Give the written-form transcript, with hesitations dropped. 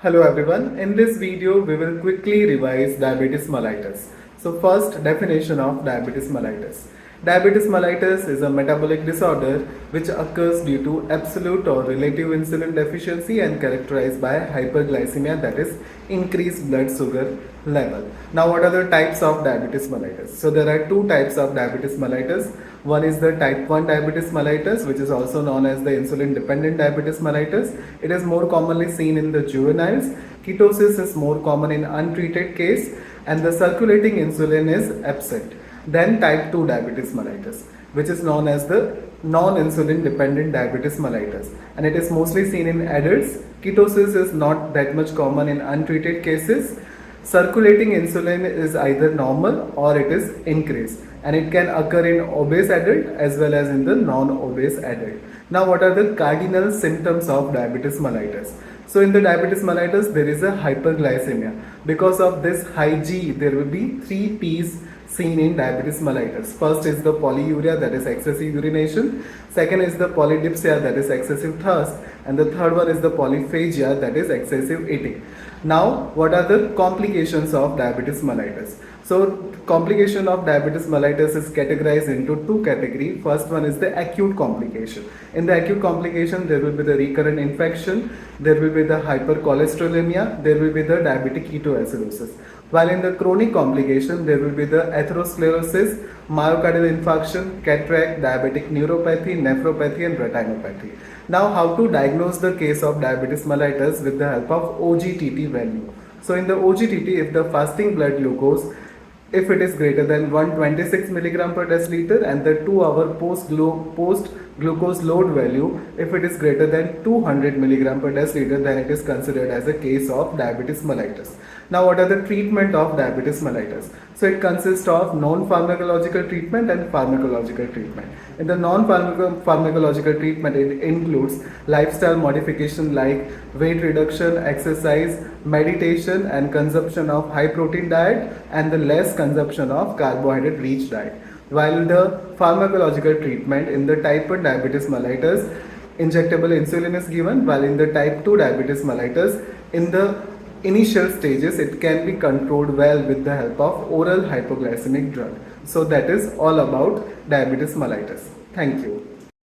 Hello everyone, in this video we will quickly revise diabetes mellitus. So first, definition of diabetes mellitus. Diabetes mellitus is a metabolic disorder which occurs due to absolute or relative insulin deficiency and characterized by hyperglycemia, that is increased blood sugar level. Now what are the types of diabetes mellitus? So there are two types of diabetes mellitus. One is the type 1 diabetes mellitus, which is also known as the insulin dependent diabetes mellitus. It is more commonly seen in the juveniles. Ketosis is more common in untreated case and the circulating insulin is absent. Then type 2 diabetes mellitus, which is known as the non-insulin dependent diabetes mellitus, and it is mostly seen in adults. Ketosis is not that much common in untreated cases. Circulating insulin is either normal or it is increased, and it can occur in obese adult as well as in the non-obese adult. Now what are the cardinal symptoms of diabetes mellitus? So in the diabetes mellitus there is a hyperglycemia. Because of this high G, there will be 3 P's seen in diabetes mellitus. First is the polyuria, that is excessive urination. Second is the polydipsia, that is excessive thirst. And the third one is the polyphagia, that is excessive eating. Now, what are the complications of diabetes mellitus? So, complication of diabetes mellitus is categorized into two categories. First one is the acute complication. In the acute complication, there will be the recurrent infection, there will be the hypercholesterolemia, there will be the diabetic ketoacidosis. While in the chronic complication, there will be the atherosclerosis, myocardial infarction, cataract, diabetic neuropathy, nephropathy and retinopathy. Now, how to diagnose the case of diabetes mellitus with the help of OGTT value. So in the OGTT, if the fasting blood glucose, if it is greater than 126 mg per deciliter, and the 2-hour post glucose load value, if it is greater than 200 mg per deciliter, then it is considered as a case of diabetes mellitus. Now what are the treatment of diabetes mellitus? So it consists of non-pharmacological treatment and pharmacological treatment. In the non-pharmacological treatment, it includes lifestyle modification like weight reduction, exercise, meditation and consumption of high protein diet and the less consumption of carbohydrate rich diet. While the pharmacological treatment in the type 1 diabetes mellitus, injectable insulin is given, while in the type 2 diabetes mellitus, in the initial stages it can be controlled well with the help of oral hypoglycemic drug. So that is all about diabetes mellitus. Thank you.